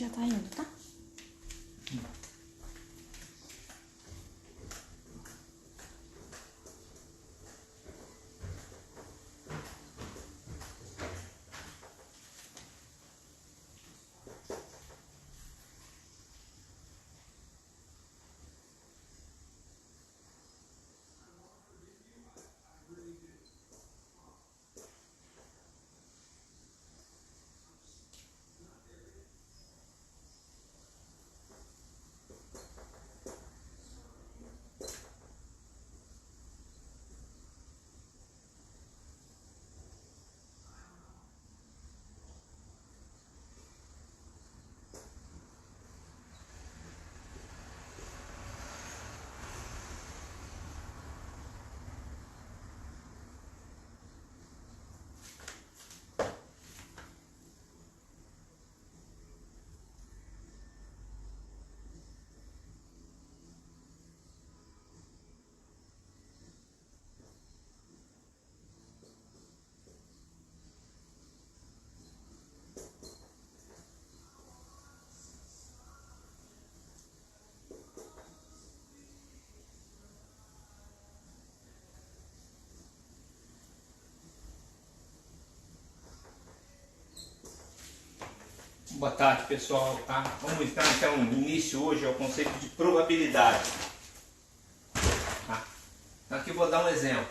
já tá indo, tá? Boa tarde, pessoal, tá? Vamos então início hoje ao conceito de probabilidade. Tá? Então aqui eu vou dar um exemplo.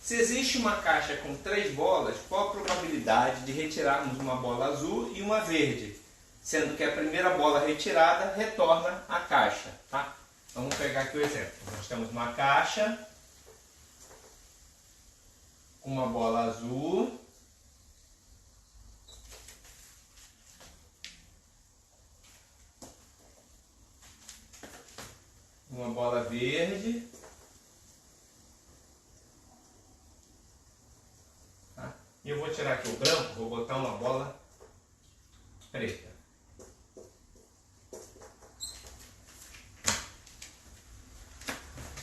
Se existe uma caixa com 3 bolas, qual a probabilidade de retirarmos uma bola azul e uma verde? Sendo que a primeira bola retirada retorna à caixa, tá? Então vamos pegar aqui o exemplo. Nós temos uma caixa com uma bola azul uma bola verde, tá? E eu vou tirar aqui o branco, vou botar uma bola preta.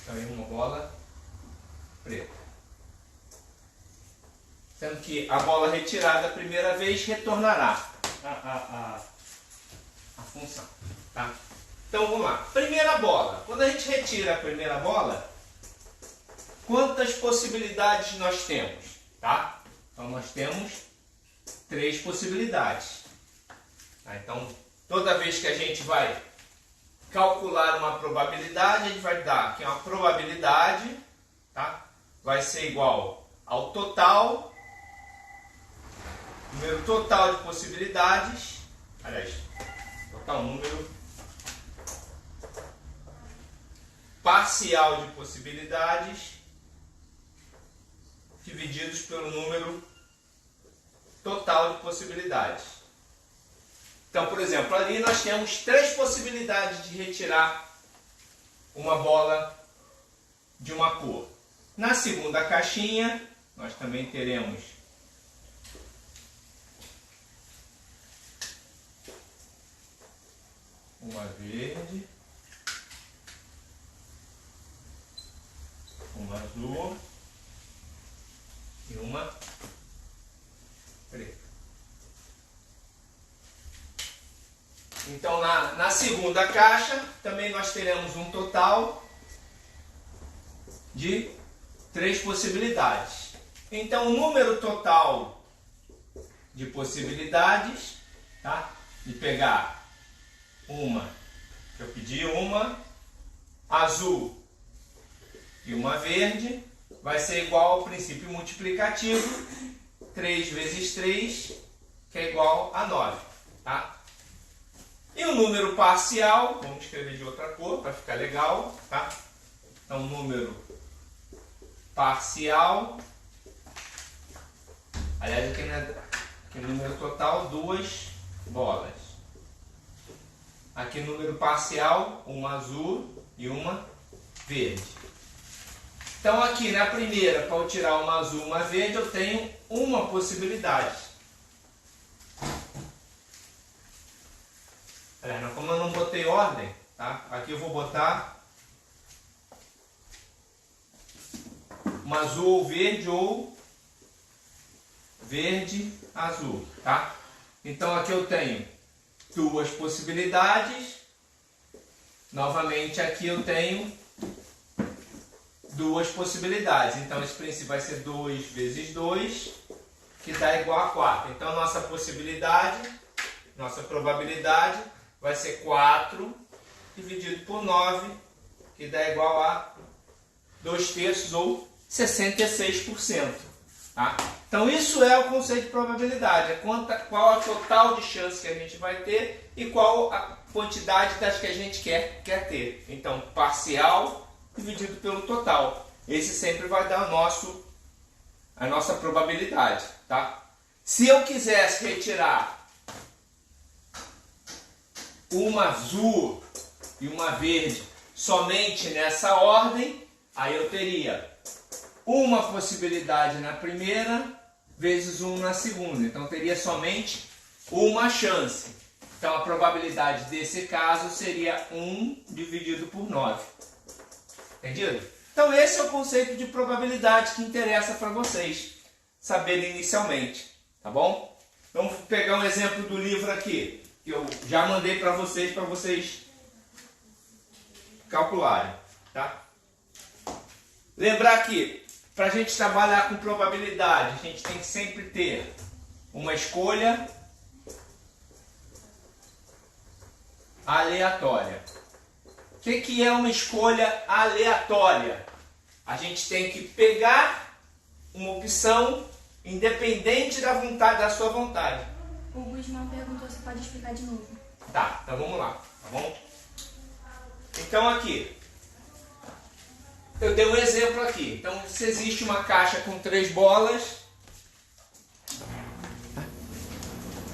Então aí uma bola preta. Sendo que a bola retirada a primeira vez retornará a função, tá? Então vamos lá, primeira bola. Quando a gente retira a primeira bola, quantas possibilidades nós temos? Tá? Então nós temos 3 possibilidades. Tá? Então toda vez que a gente vai calcular uma probabilidade, a gente vai dar que uma probabilidade, tá? Vai ser igual ao total, número total de possibilidades, aliás, total número parcial de possibilidades divididos pelo número total de possibilidades. Então, por exemplo, ali nós temos 3 possibilidades de retirar uma bola de uma cor. Na segunda caixinha, nós também teremos uma verde, uma azul e uma preta. Então na segunda caixa também nós teremos um total de 3 possibilidades. Então o número total de possibilidades, tá? De pegar uma, que eu pedi uma azul e uma verde, vai ser igual ao princípio multiplicativo, 3 vezes 3, que é igual a 9. Tá? E o número parcial, vamos escrever de outra cor para ficar legal. Tá? Então, número parcial, aliás, aqui no número total, 2 bolas. Aqui no número parcial, uma azul e uma verde. Então aqui na primeira, para eu tirar uma azul e uma verde, eu tenho uma possibilidade. Como eu não botei ordem, tá? Aqui eu vou botar uma azul ou verde azul, tá? Então aqui eu tenho duas possibilidades. Novamente aqui eu tenho duas possibilidades. Então esse princípio vai ser 2 vezes 2, que dá igual a 4. Então nossa probabilidade vai ser 4 dividido por 9, que dá igual a 2/3 ou 66%. Tá? Então isso é o conceito de probabilidade, qual a total de chance que a gente vai ter e qual a quantidade das que a gente quer ter. Então parcial dividido pelo total. Esse sempre vai dar a nossa probabilidade. Tá? Se eu quisesse retirar uma azul e uma verde somente nessa ordem, aí eu teria uma possibilidade na primeira vezes 1 na segunda. Então teria somente uma chance. Então a probabilidade desse caso seria 1 dividido por 9. Entendido? Então esse é o conceito de probabilidade que interessa para vocês saberem inicialmente. Tá bom? Vamos pegar um exemplo do livro aqui, que eu já mandei para vocês calcularem. Tá? Lembrar que para a gente trabalhar com probabilidade, a gente tem que sempre ter uma escolha aleatória. O que é uma escolha aleatória? A gente tem que pegar uma opção independente da sua vontade. O Guzmão perguntou se pode explicar de novo. Tá, então vamos lá, tá bom? Então aqui, eu dei um exemplo aqui. Então, se existe uma caixa com 3 bolas,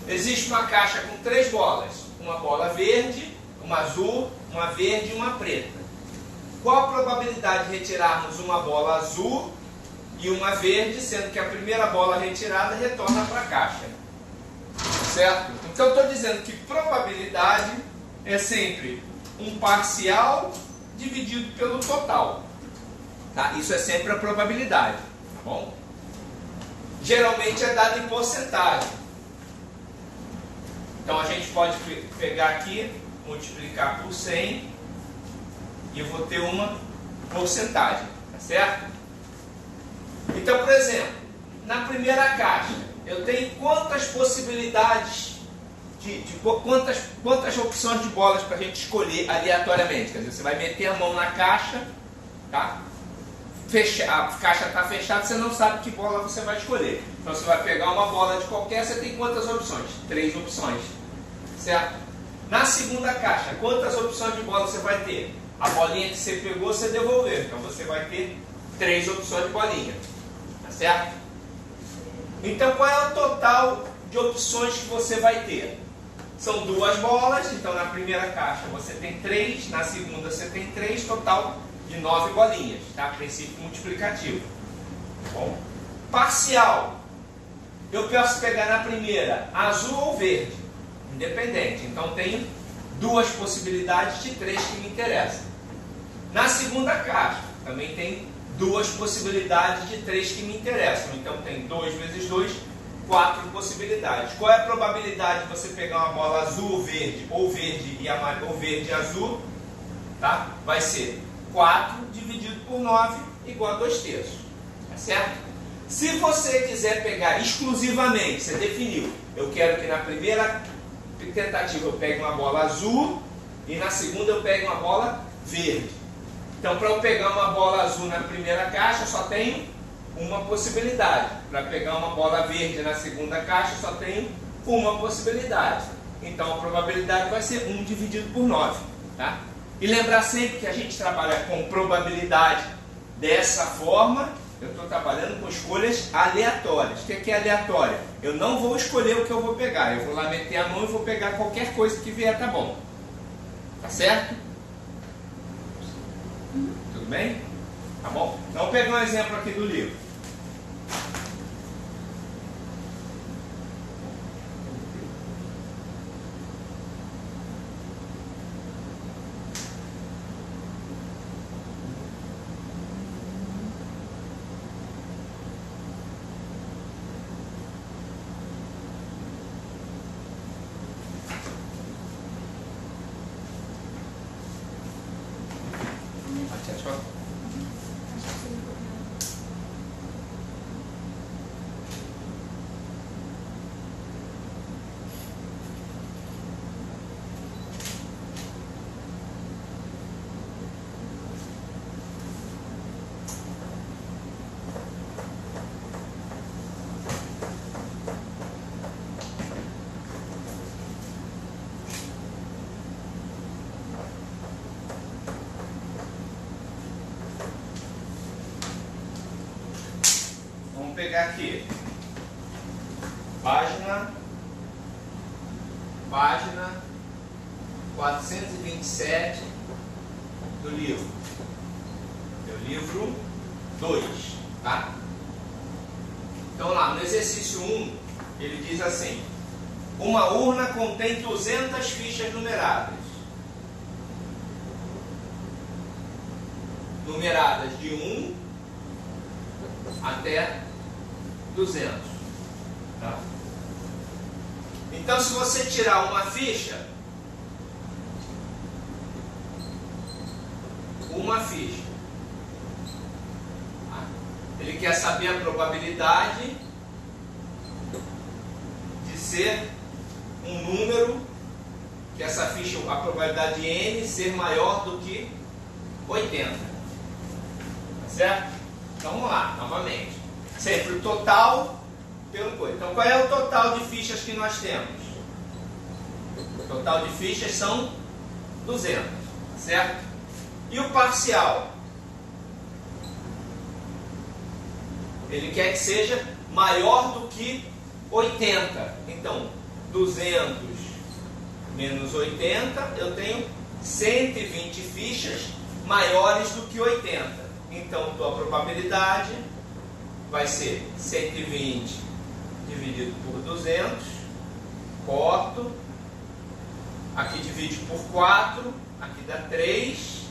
existe uma caixa com 3 bolas, uma bola verde, uma azul, uma verde e uma preta. Qual a probabilidade de retirarmos uma bola azul e uma verde, sendo que a primeira bola retirada retorna para a caixa? Certo? Então, estou dizendo que probabilidade é sempre um parcial dividido pelo total. Tá? Isso é sempre a probabilidade. Tá bom? Geralmente é dado em porcentagem. Então a gente pode pegar aqui, multiplicar por 100 e eu vou ter uma porcentagem. Tá certo? Então, por exemplo, na primeira caixa, eu tenho quantas possibilidades, quantas opções de bolas para a gente escolher aleatoriamente. Quer dizer, você vai meter a mão na caixa, tá? A caixa está fechada, você não sabe que bola você vai escolher. Então você vai pegar uma bola de qualquer, você tem quantas opções? 3 opções. Certo? Na segunda caixa, quantas opções de bola você vai ter? A bolinha que você pegou, você devolveu. Então você vai ter 3 opções de bolinha. Tá certo? Então qual é o total de opções que você vai ter? São 2 bolas, então na primeira caixa você tem 3, na segunda você tem 3, total de 9 bolinhas, tá? Princípio multiplicativo. Bom, parcial. Eu posso pegar na primeira azul ou verde, independente. Então tenho 2 possibilidades de 3 que me interessam. Na segunda caixa também tem 2 possibilidades de 3 que me interessam. Então tem 2 vezes 2, 4 possibilidades. Qual é a probabilidade de você pegar uma bola azul ou verde e amarelo ou verde e azul? Tá? Vai ser 4 dividido por 9 igual a 2/3. Tá certo? Se você quiser pegar exclusivamente, você definiu, eu quero que na primeira tentativa eu pegue uma bola azul e na segunda eu pegue uma bola verde. Então, para eu pegar uma bola azul na primeira caixa, eu só tenho uma possibilidade. Para pegar uma bola verde na segunda caixa, eu só tenho uma possibilidade. Então, a probabilidade vai ser 1 dividido por 9. Tá? E lembrar sempre que a gente trabalha com probabilidade dessa forma. Eu estou trabalhando com escolhas aleatórias. O que é aleatória? Eu não vou escolher o que eu vou pegar. Eu vou lá meter a mão e vou pegar qualquer coisa que vier, tá bom. Tá certo? Tudo bem? Tá bom? Então, vou pegar um exemplo aqui do livro. favor. Acho que seria copiar. Vamos pegar aqui. Página 427 do livro. É o livro 2, tá? Então lá, no exercício 1, ele diz assim: uma urna contém 200 fichas numeradas. Numeradas de 1 até 200. Tá? Então, se você tirar uma ficha, tá? Ele quer saber a probabilidade de ser um número, que essa ficha, a probabilidade de n ser maior do que 80. Tá certo? Então vamos lá, novamente. Sempre o total pelo coisa. Então qual é o total de fichas que nós temos? O total de fichas são 200, tá certo? E o parcial? Ele quer que seja maior do que 80. Então 200 menos 80, eu tenho 120 fichas maiores do que 80. Então, a probabilidade vai ser 120 dividido por 200, corto, aqui divide por 4, aqui dá 3,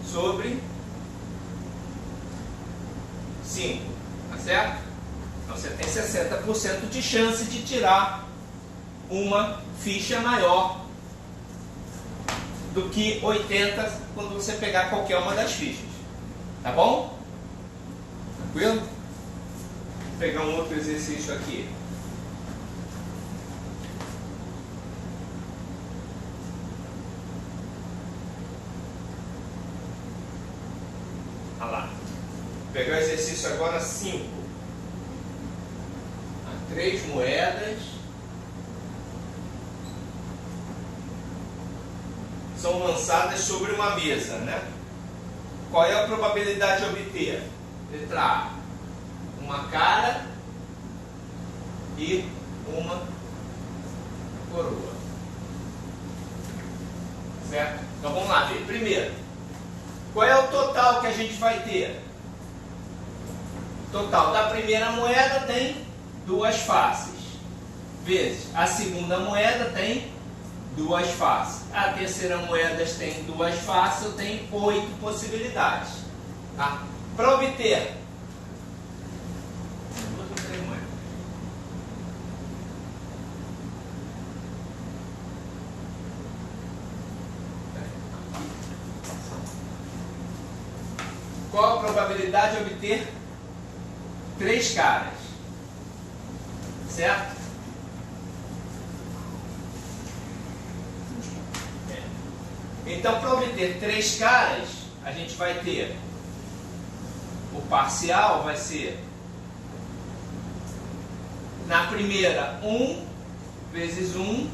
sobre 5, tá certo? Então, você tem 60% de chance de tirar uma ficha maior do que 80 quando você pegar qualquer uma das fichas. Tá bom? Tranquilo? Vou pegar um outro exercício aqui. Olha lá. Vou pegar o exercício agora 5. 3 moedas são lançadas sobre uma mesa, né? Qual é a probabilidade de obter? Letra A, uma cara e uma coroa. Certo? Então vamos lá, primeiro. Qual é o total que a gente vai ter? O total da primeira moeda tem 2 faces, vezes a segunda moeda tem 2 faces. A terceira moeda tem 2 faces, eu tenho 8 possibilidades. Tá? Para obter 2 ou 3 moedas. Qual a probabilidade de obter 3 caras? Certo? Então, para obter 3 caras, a gente vai ter o parcial, vai ser na primeira 1 vezes 1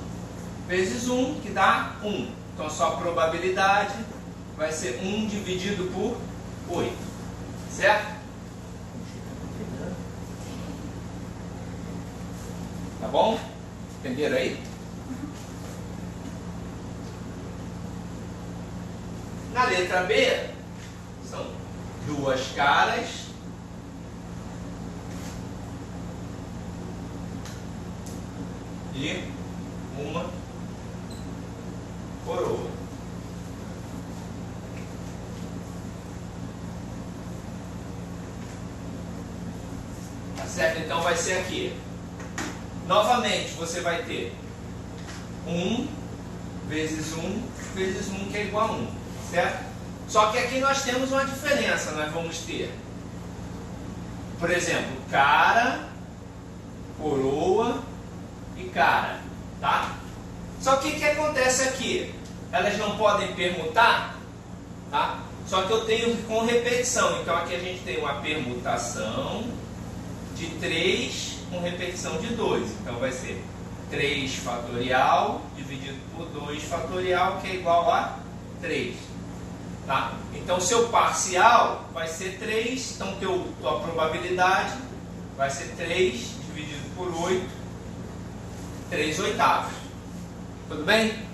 vezes 1, que dá 1. Então, a sua probabilidade vai ser 1 dividido por 8. Certo? Tá bom? Entenderam aí? Na letra B, são 2 caras e uma coroa. Tá certo? Então vai ser aqui. Novamente, você vai ter 1 vezes 1 vezes 1, que é igual a 1. Certo? Só que aqui nós temos uma diferença, nós vamos ter, por exemplo, cara, coroa e cara, tá? Só que o que acontece aqui? Elas não podem permutar, tá? Só que eu tenho com repetição, então aqui a gente tem uma permutação de 3 com repetição de 2, então vai ser 3 fatorial dividido por 2 fatorial, que é igual a 3. Tá? Então, seu parcial vai ser 3, então tua probabilidade vai ser 3 dividido por 8, 3 oitavos. Tudo bem?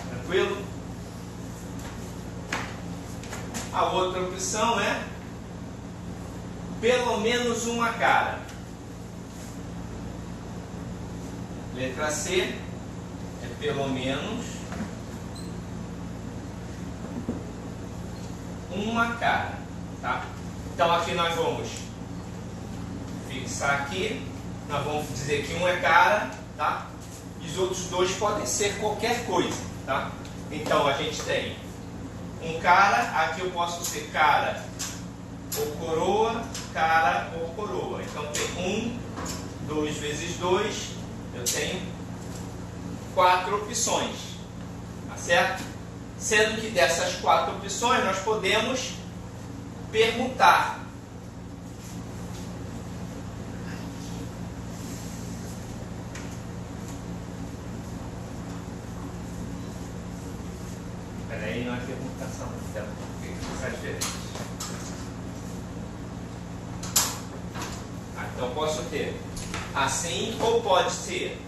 Tranquilo? A outra opção é pelo menos uma cara. Letra C é pelo menos uma cara, tá? Então aqui nós vamos fixar aqui, nós vamos dizer que um é cara, tá? E os outros dois podem ser qualquer coisa, tá? Então a gente tem um cara, aqui eu posso ser cara ou coroa, cara ou coroa. Então tem 1, 2 vezes 2, eu tenho 4 opções, tá certo? Sendo que dessas 4 opções nós podemos permutar. Espera aí, não é permutação, então faz diferente. Então posso ter assim, ou pode ser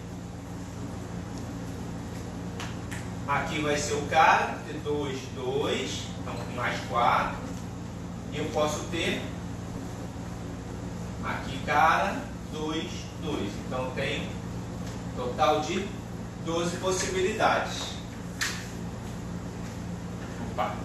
aqui vai ser o cara, ter 2, 2, então mais 4. E eu posso ter aqui cara, 2, 2. Então tem total de 12 possibilidades. Opa.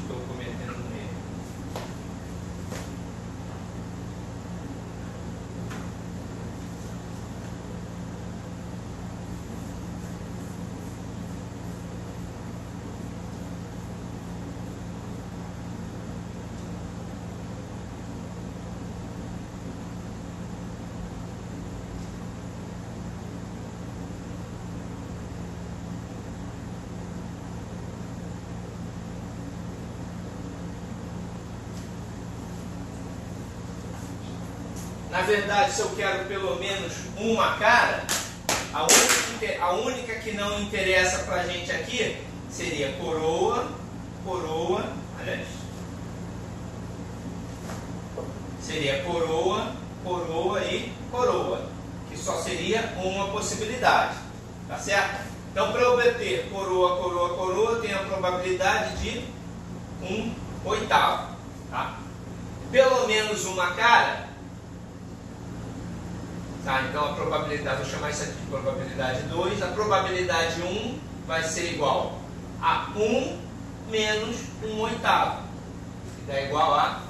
Estou cometendo um erro. Na verdade, se eu quero pelo menos uma cara, a única que não interessa para a gente aqui seria coroa, coroa, aliás, seria coroa, coroa e coroa, que só seria uma possibilidade, tá certo? Então, para eu obter coroa, coroa, coroa, eu tenho a probabilidade de 1 oitavo, tá? Pelo menos uma cara. Tá, então a probabilidade, vou chamar isso aqui de probabilidade 2, a probabilidade 1 vai ser igual a 1 menos 1 oitavo, que dá igual a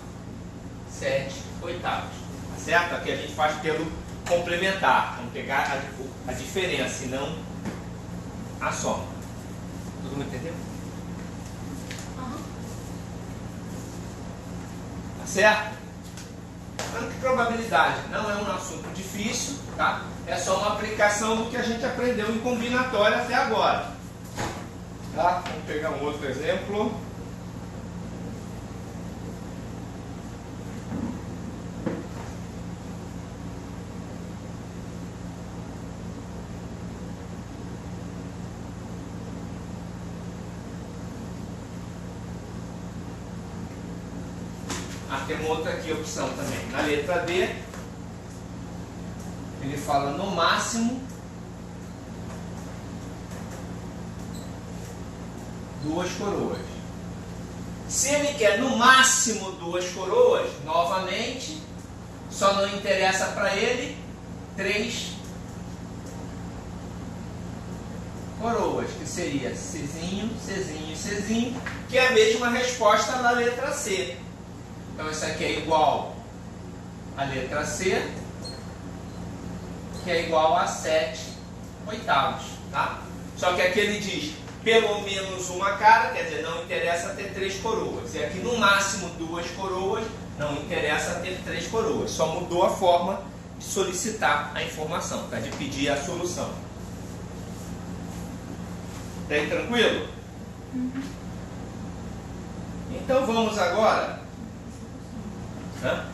7 oitavos, tá certo? Aqui a gente faz pelo complementar, vamos pegar a diferença e não a soma. Todo mundo entendeu? Tá certo? Lembrando que probabilidade não é um assunto difícil, tá? É só uma aplicação do que a gente aprendeu em combinatória até agora. Tá? Vamos pegar um outro exemplo. Tem uma outra aqui opção também. Na letra D, ele fala no máximo 2 coroas. Se ele quer no máximo 2 coroas, novamente, só não interessa para ele 3 coroas, que seria Czinho, Czinho e Czinho, que é a mesma resposta da letra C. Então isso aqui é igual à letra C, que é igual a 7 oitavos, tá? Só que aqui ele diz pelo menos uma cara, quer dizer, não interessa ter 3 coroas. E aqui no máximo 2 coroas, não interessa ter 3 coroas. Só mudou a forma de solicitar a informação, tá? De pedir a solução. Tá aí tranquilo? Então vamos agora. Hã?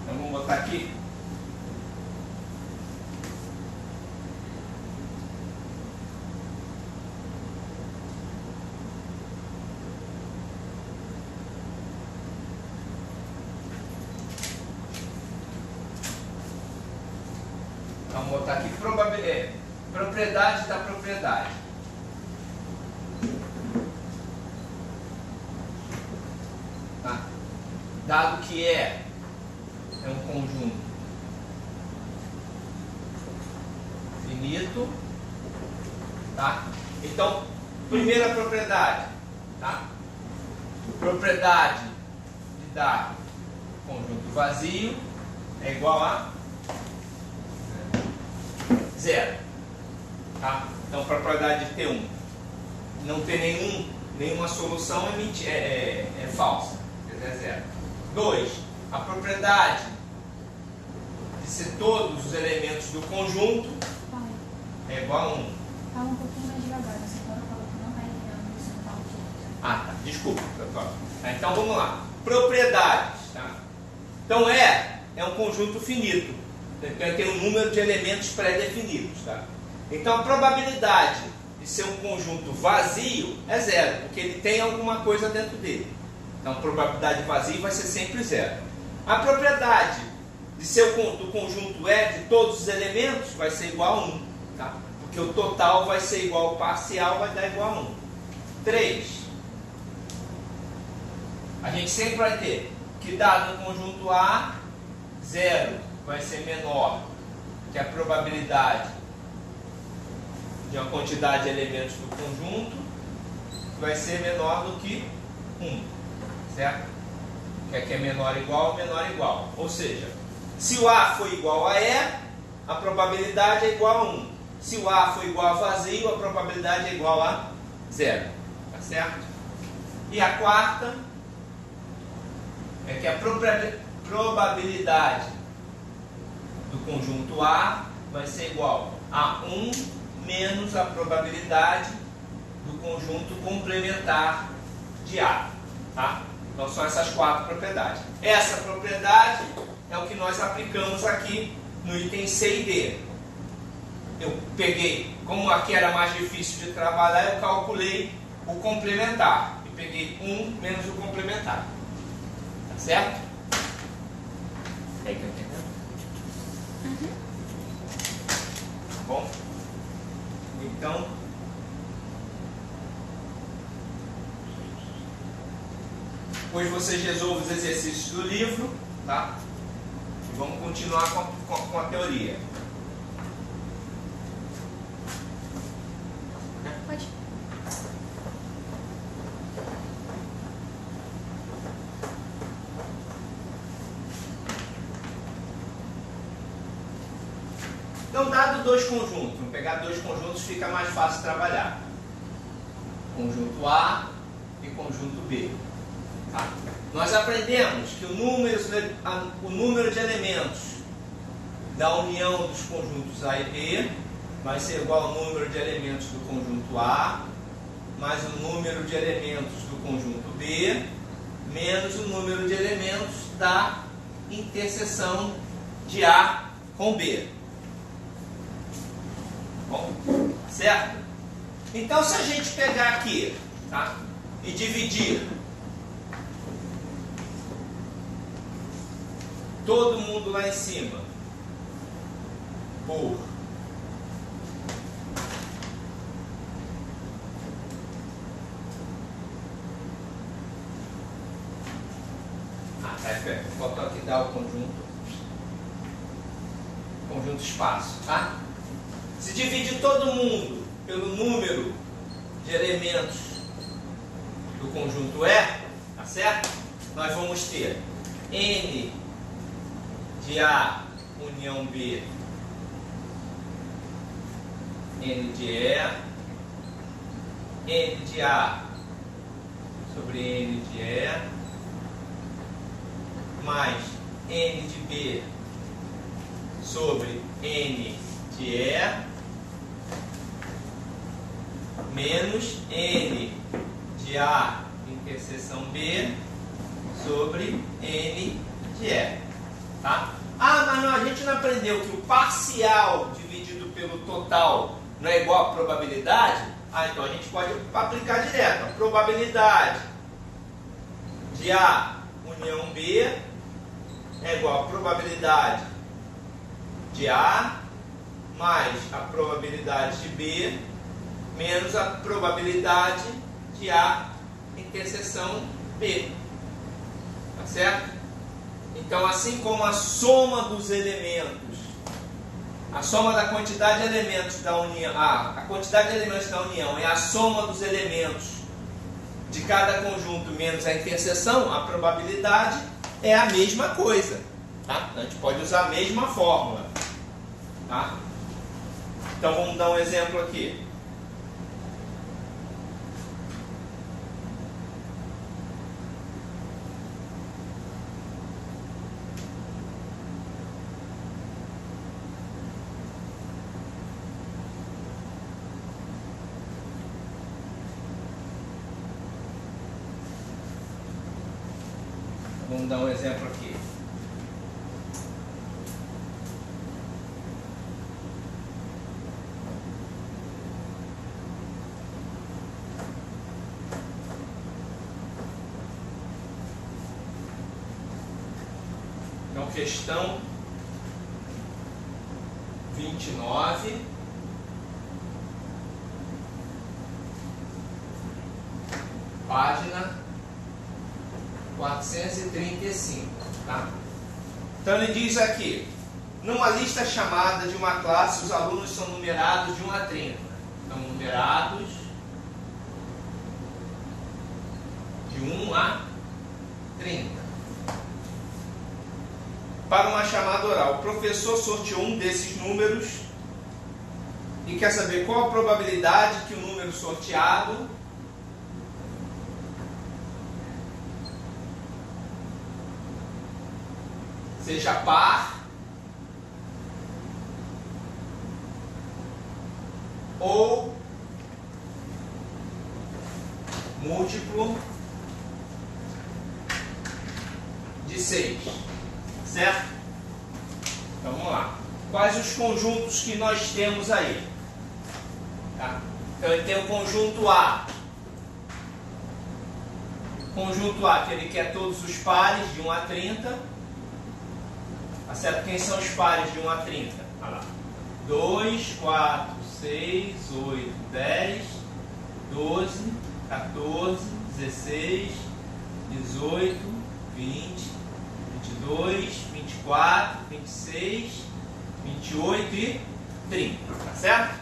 Então vamos botar aqui. Vamos botar aqui propriedade da propriedade. Tá? Dado que é um conjunto finito, tá? Então, primeira propriedade, tá? Propriedade de dar conjunto vazio é igual a 0. Tá? Então, propriedade de ter não ter nenhuma solução é falsa, é 0. 2. A propriedade de ser todos os elementos do conjunto é igual a 1. Fala um pouquinho mais devagar, você falou que não está entendendo isso no palco. Ah, tá. Desculpa. Então vamos lá. Propriedades. Tá? Então é um conjunto finito. Então tem um número de elementos pré-definidos. Tá? Então a probabilidade de ser um conjunto vazio é 0, porque ele tem alguma coisa dentro dele. Então a probabilidade de vazio vai ser sempre 0. A propriedade de ser do conjunto de todos os elementos vai ser igual a 1. Tá? Porque o total vai ser igual ao parcial, vai dar igual a 1. 3. A gente sempre vai ter que dado no conjunto A, 0 vai ser menor que a probabilidade de uma quantidade de elementos do conjunto, vai ser menor do que 1. Certo? Que aqui é menor igual, menor igual. Ou seja, se o A for igual a E, a probabilidade é igual a 1. Se o A for igual a vazio, a probabilidade é igual a 0. Tá certo? E a quarta é que a probabilidade do conjunto A vai ser igual a 1 menos a probabilidade do conjunto complementar de A. Tá? Então são essas 4 propriedades. Essa propriedade é o que nós aplicamos aqui no item C e D. Eu peguei, como aqui era mais difícil de trabalhar, eu calculei o complementar. E peguei 1 menos o complementar. Tá certo? É que eu entendo. Tá bom? Então, depois vocês resolvam os exercícios do livro, tá? E vamos continuar com a teoria. Pode. Então, dado 2 conjuntos, vamos pegar 2 conjuntos, fica mais fácil trabalhar. Conjunto A e conjunto B. Tá? Nós aprendemos que o número de elementos da união dos conjuntos A e B vai ser igual ao número de elementos do conjunto A mais o número de elementos do conjunto B menos o número de elementos da interseção de A com B. Bom, certo? Então, se a gente pegar aqui, tá, e dividir todo mundo lá em cima por Vou botar aqui dar o conjunto espaço, tá? Se dividir todo mundo pelo número de elementos do conjunto E, tá certo? Nós vamos ter N de A união B, N de E, N de A sobre N de E, mais N de B sobre N de E, menos N de A interseção B sobre N de E. Tá? Ah, mas não, a gente não aprendeu que o parcial dividido pelo total não é igual a probabilidade? Ah, então a gente pode aplicar direto. A probabilidade de A união B é igual a probabilidade de A mais a probabilidade de B menos a probabilidade de A interseção B. Tá certo? Então, assim como a soma dos elementos, a soma da quantidade de elementos da união, a quantidade de elementos da união é a soma dos elementos de cada conjunto menos a interseção, a probabilidade é a mesma coisa. Tá? A gente pode usar a mesma fórmula. Tá? Então, vamos dar um exemplo aqui. Vamos dar um exemplo aqui. Então, questão 29. Página 435, tá? Então ele diz aqui, numa lista chamada de uma classe, os alunos são numerados de 1 a 30. Então, numerados de 1 a 30. Para uma chamada oral, o professor sorteou um desses números e quer saber qual a probabilidade que o número sorteado seja par ou múltiplo de 6, certo? Então vamos lá. Quais os conjuntos que nós temos aí? Tá? Então ele tem o conjunto A. Conjunto A, que ele quer todos os pares de 1 a 30. Tá certo? Quem são os pares de 1 a 30? Olha lá. 2, 4, 6, 8, 10, 12, 14, 16, 18, 20, 22, 24, 26, 28 e 30. Tá certo?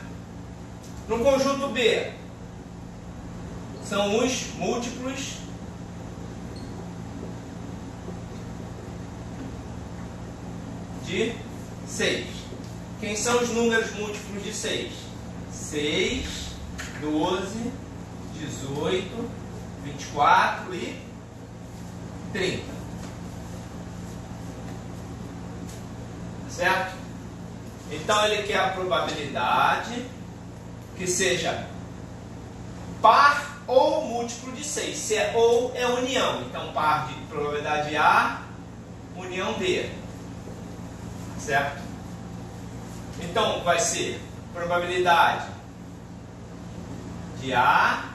No conjunto B, são os múltiplos de 6. Quem são os números múltiplos de 6? 6, 12, 18, 24 e 30. Certo? Então ele quer a probabilidade que seja par ou múltiplo de 6. Se é ou, é união. Então par de probabilidade A, união B. Certo? Então vai ser probabilidade de A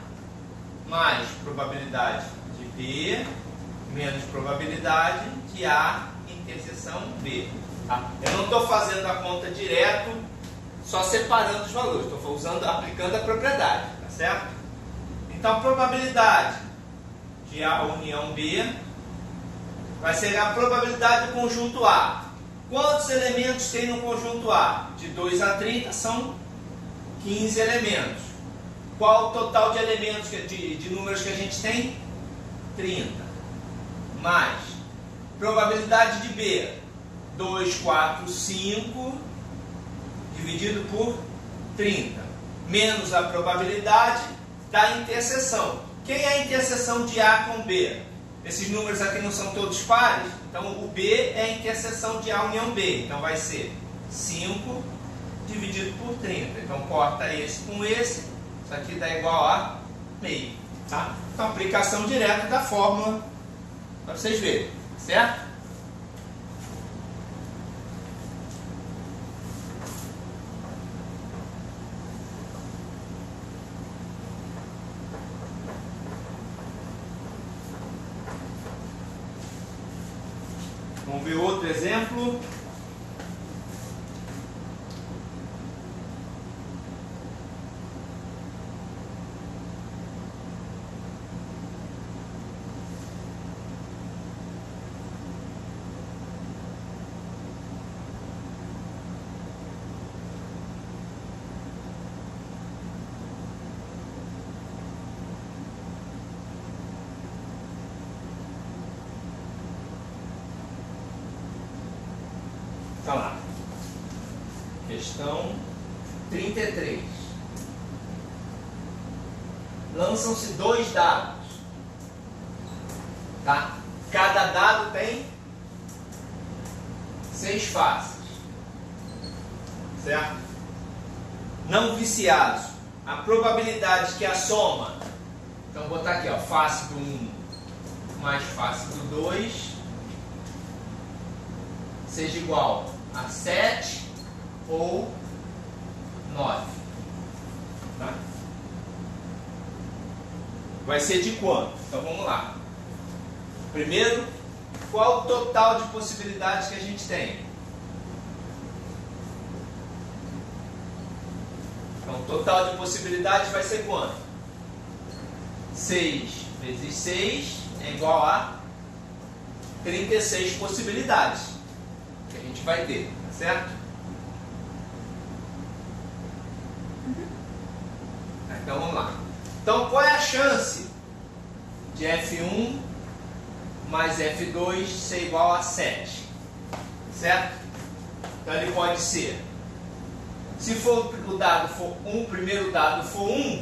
mais probabilidade de B menos probabilidade de A interseção B. Tá? Eu não estou fazendo a conta direto, só separando os valores. Estou aplicando a propriedade. Tá certo? Então a probabilidade de A união B vai ser a probabilidade do conjunto A. Quantos elementos tem no conjunto A? De 2 a 30 são 15 elementos. Qual o total de elementos, de números que a gente tem? 30. Mais probabilidade de B, 2, 4, 5, dividido por 30. Menos a probabilidade da interseção. Quem é a interseção de A com B? Esses números aqui não são todos pares, então o B é a interseção de A união B. Então vai ser 5 dividido por 30. Então corta esse com esse, isso aqui dá igual a meio. Tá? Então aplicação direta da fórmula, para vocês verem, certo? Vamos ver outro exemplo. Tá lá. Questão 33. Lançam-se 2 dados. Tá? Cada dado tem 6 faces. Certo? Não viciados. A probabilidade que a soma, então vou botar aqui, ó, face do 1 mais face do 2 seja igual a 7 ou 9. Tá? Vai ser de quanto? Então vamos lá. Primeiro, qual o total de possibilidades que a gente tem? Então, o total de possibilidades vai ser quanto? 6 vezes 6 é igual a 36 possibilidades que a gente vai ter, tá certo? Então vamos lá. Então qual é a chance de F1 mais F2 ser igual a 7? Certo? Então ele pode ser, se for o dado for 1, o primeiro dado for 1,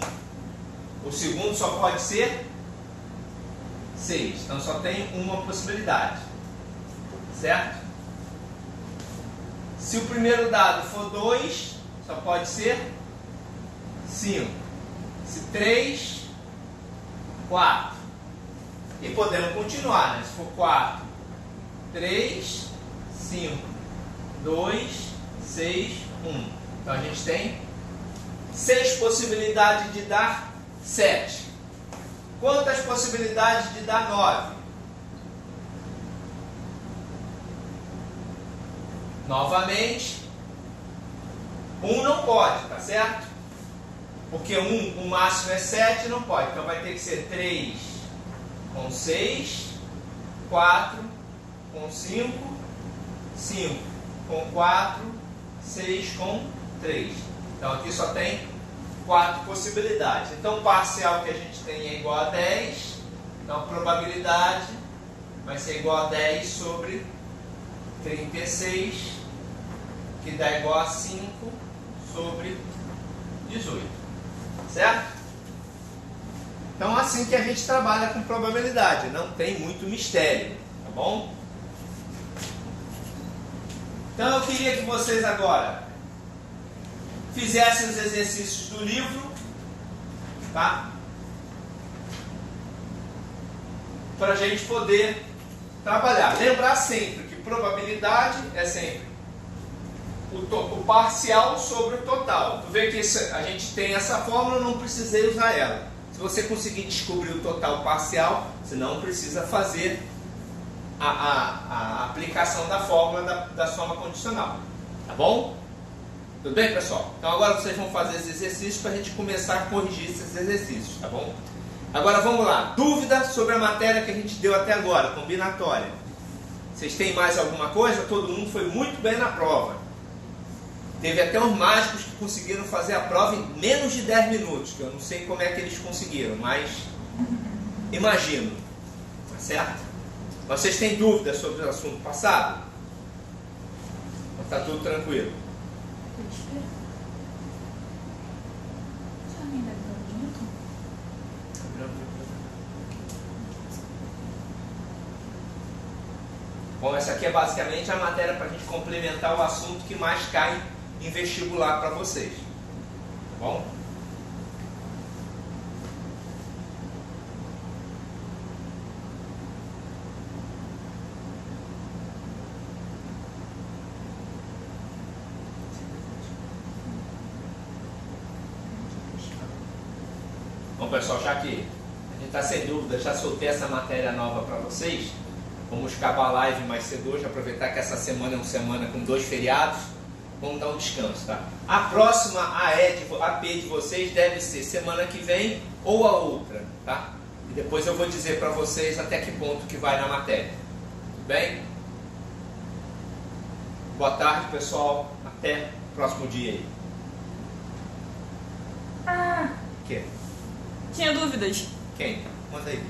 o segundo só pode ser 6. Então só tem uma possibilidade. Certo? Se o primeiro dado for 2, só pode ser 5. Se 3, 4. E podemos continuar, né? Se for 4, 3, 5, 2, 6, 1. Então a gente tem 6 possibilidades de dar 7. Quantas possibilidades de dar 9? Novamente, 1 não pode, tá certo? Porque 1, o máximo é 7, não pode. Então vai ter que ser 3 com 6, 4 com 5, 5 com 4, 6 com 3. Então aqui só tem 4 possibilidades. Então o parcial que a gente tem é igual a 10. Então a probabilidade vai ser igual a 10 sobre 36, que dá igual a 5 sobre 18. Certo? Então assim que a gente trabalha com probabilidade, não tem muito mistério, tá bom? Então eu queria que vocês agora fizessem os exercícios do livro, tá? Para a gente poder trabalhar. Lembrar sempre que probabilidade é sempre o parcial sobre o total. Tu vê que a gente tem essa fórmula, eu não precisei usar ela. Se você conseguir descobrir o total parcial, você não precisa fazer a aplicação da fórmula da soma condicional. Tá bom? Tudo bem, pessoal? Então agora vocês vão fazer esses exercícios para a gente começar a corrigir esses exercícios, tá bom? Agora vamos lá. Dúvida sobre a matéria que a gente deu até agora, combinatória. Vocês têm mais alguma coisa? Todo mundo foi muito bem na prova. Teve até uns mágicos que conseguiram fazer a prova em menos de 10 minutos, que eu não sei como é que eles conseguiram, mas imagino. Tá certo? Vocês têm dúvidas sobre o assunto passado? Está tudo tranquilo? Bom, essa aqui é basicamente a matéria para a gente complementar o assunto que mais cai em vestibular para vocês. Tá bom? Bom, pessoal, já que a gente está sem dúvida, já soltei essa matéria nova para vocês. Vamos acabar a live mais cedo hoje, aproveitar que essa semana é uma semana com 2 feriados. Vamos dar um descanso, tá? A próxima AP de vocês deve ser semana que vem ou a outra, tá? E depois eu vou dizer para vocês até que ponto que vai na matéria. Tudo bem? Boa tarde, pessoal. Até o próximo dia aí. Ah, Quem? tinha dúvidas. Quem? Manda aí.